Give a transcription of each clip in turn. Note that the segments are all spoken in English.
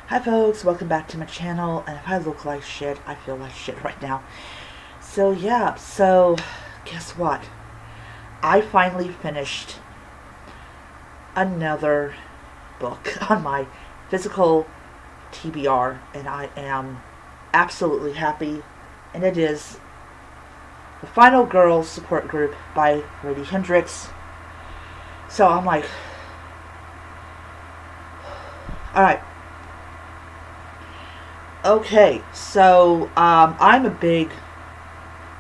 Hi folks, welcome back to my channel, and if I look like shit, I feel like shit right now. So guess what? I finally finished another book on my physical TBR, and I am absolutely happy, and it is The Final Girls Support Group by Grady Hendrix. So I'm like, alright. Okay, so I'm a big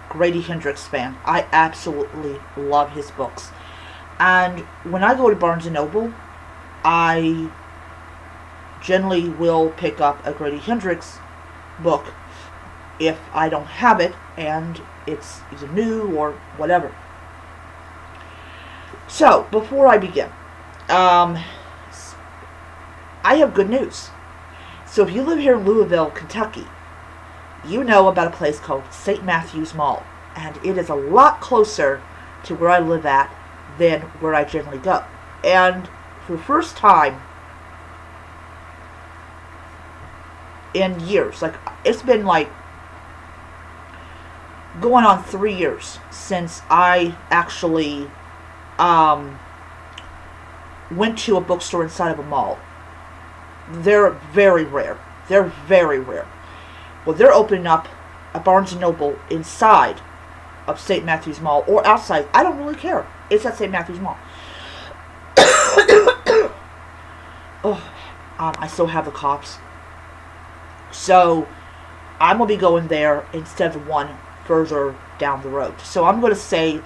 Grady Hendrix fan. I absolutely love his books. And when I go to Barnes & Noble, I generally will pick up a Grady Hendrix book if I don't have it and it's either new or whatever. So, before I begin, I have good news. So if you live here in Louisville, Kentucky, you know about a place called St. Matthew's Mall. And it is a lot closer to where I live at than where I generally go. And for the first time in years, like it's been like going on 3 years since I actually went to a bookstore inside of a mall. They're very rare. They're very rare. Well, they're opening up a Barnes & Noble inside of St. Matthew's Mall or outside. I don't really care. It's at St. Matthew's Mall. I still have the coughs. So, I'm going to be going there instead of one further down the road. So, I'm going to save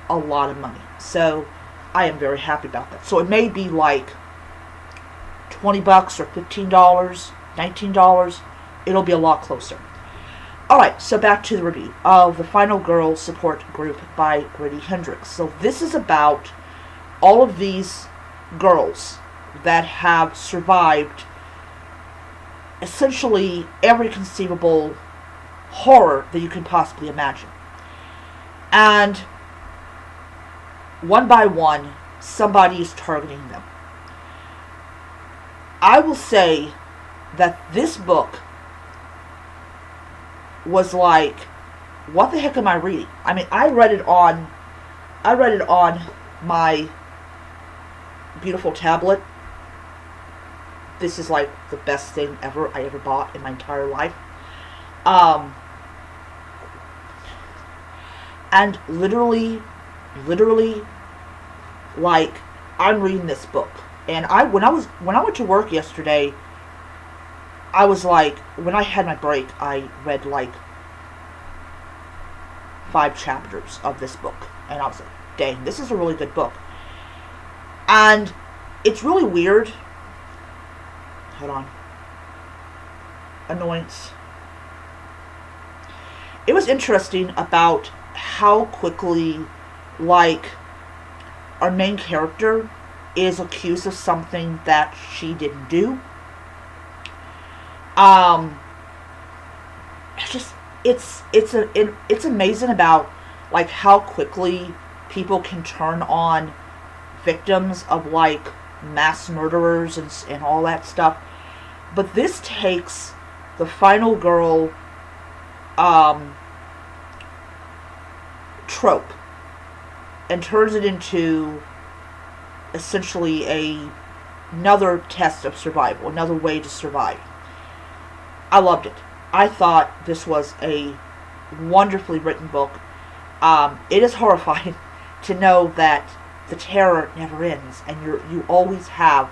a lot of money. So, I am very happy about that. So, it may be like $20 or $15, $19. It'll be a lot closer. Alright, so back to the review of The Final Girls Support Group by Grady Hendrix. So this is about all of these girls that have survived essentially every conceivable horror that you can possibly imagine. And one by one, somebody is targeting them. I will say that this book was like, what the heck am I reading? I mean, I read it on my beautiful tablet. This is like the best thing I ever bought in my entire life. And literally, like, I'm reading this book. And when I went to work yesterday, I was like, when I had my break, I read like 5 chapters of this book. And I was like, dang, this is a really good book. And it's really weird. Hold on. Annoyance. It was interesting about how quickly, like, our main character is accused of something that she didn't do. It's amazing about like how quickly people can turn on victims of like mass murderers and all that stuff. But this takes the final girl trope and turns it into essentially another test of survival, another way to survive. I loved it. I thought this was a wonderfully written book. It is horrifying to know that the terror never ends, and you always have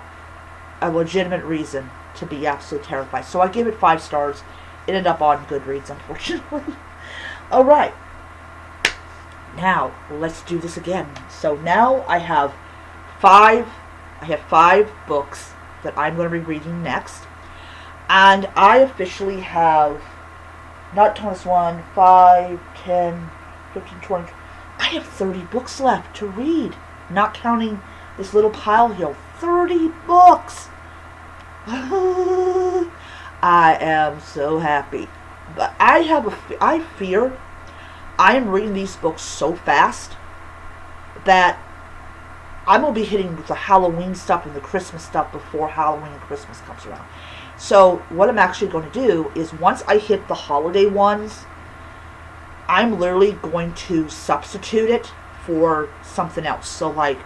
a legitimate reason to be absolutely terrified. So I give it 5 stars. It ended up on Goodreads, unfortunately. Alright. Now, let's do this again. So now I have 5 books that I'm going to be reading next. And I officially have, not times 1, 5, 10, 15, 20, I have 30 books left to read. Not counting this little pile here. 30 books! I am so happy. But I fear I am reading these books so fast that I'm going to be hitting the Halloween stuff and the Christmas stuff before Halloween and Christmas comes around. So what I'm actually going to do is once I hit the holiday ones, I'm literally going to substitute it for something else. So like,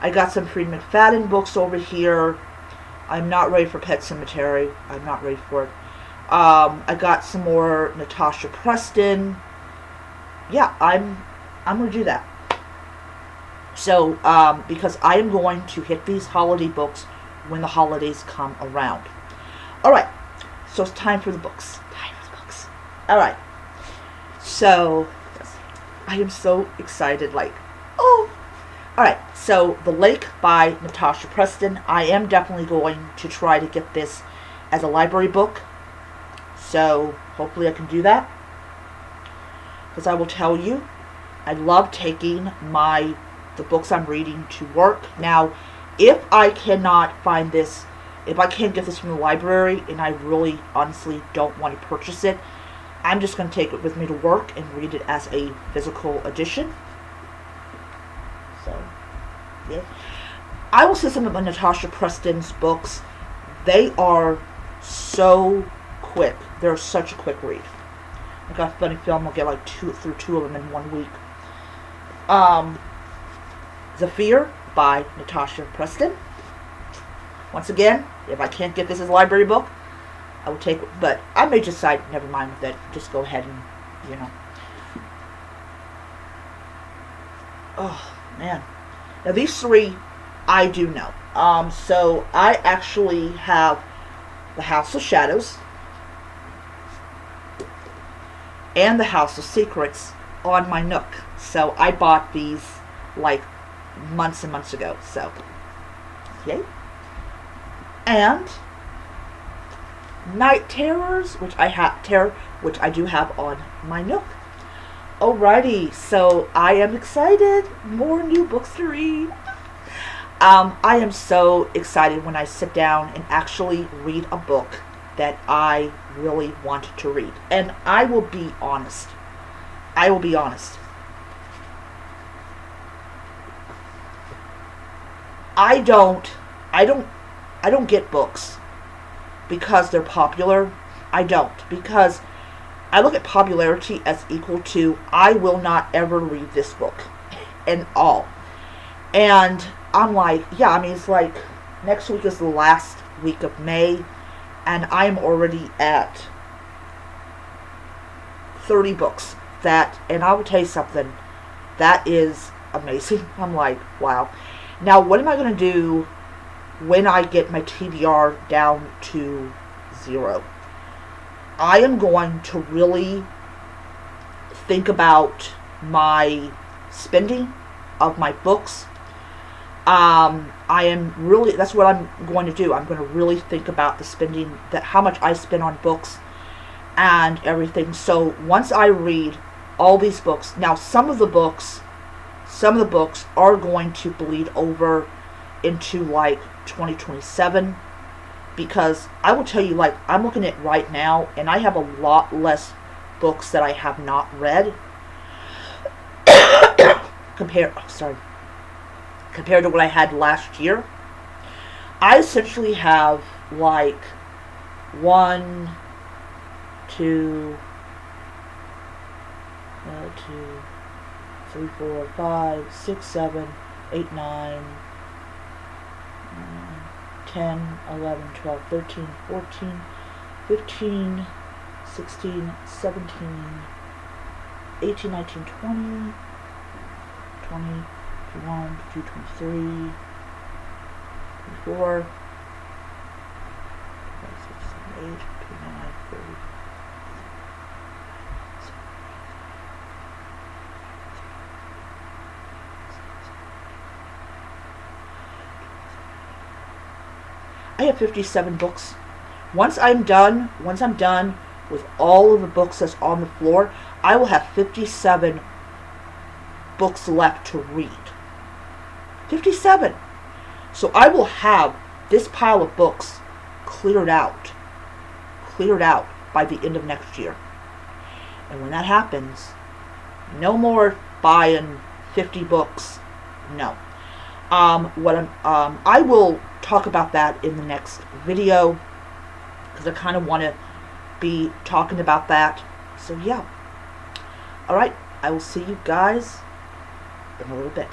I got some Freed McFadden books over here. I'm not ready for Pet Sematary. I'm not ready for it. I got some more Natasha Preston. Yeah, I'm going to do that. So, because I am going to hit these holiday books when the holidays come around. Alright, so it's time for the books. Alright, so I am so excited, like, oh! Alright, so The Lake by Natasha Preston. I am definitely going to try to get this as a library book. So, hopefully I can do that. Because I will tell you, I love taking the books I'm reading to work. Now, if I cannot find this, if I can't get this from the library, and I really honestly don't want to purchase it, I'm just going to take it with me to work and read it as a physical edition. So, yeah. I will say some of Natasha Preston's books, they are so quick. They're such a quick read. I got a funny feeling I'll get like through two of them in 1 week. Zephyr by Natasha Preston. Once again, if I can't get this as a library book, I will take it. But I may decide, never mind with it. Just go ahead and, you know. Oh, man. Now, these three, I do know. So, I actually have The House of Shadows and The House of Secrets on my Nook. So, I bought these, like, months and months ago. So, yay. And Night Terrors, which I do have on my Nook. Alrighty, so I am excited. More new books to read. I am so excited when I sit down and actually read a book that I really want to read. And I will be honest. I don't get books because they're popular. I don't. Because I look at popularity as equal to I will not ever read this book and all. And I'm like, yeah, I mean, it's like next week is the last week of May and I'm already at 30 books and I will tell you something, that is amazing. I'm like, wow. Now, what am I going to do when I get my TBR down to 0? I am going to really think about my spending of my books. That's what I'm going to do. I'm going to really think about the spending, how much I spend on books and everything. So once I read all these books, now some of the books are going to bleed over into like 2027, because I will tell you, like, I'm looking at right now and I have a lot less books that I have not read compared to what I had last year. I essentially have like 1, 2, 3, 4, 5, 6, 7, 8, 9, 10, 11, 12, 13, 14, 15, 16, 17, 18, 19, 20, 21, 22, 23, 24, 26, 27, 28, 29, 30. I have 57 books. Once I'm done with all of the books that's on the floor, I will have 57 books left to read. 57. So I will have this pile of books cleared out by the end of next year. And when that happens, no more buying 50 books. No. I will talk about that in the next video because I kind of want to be talking about that. So yeah. All right. I will see you guys in a little bit.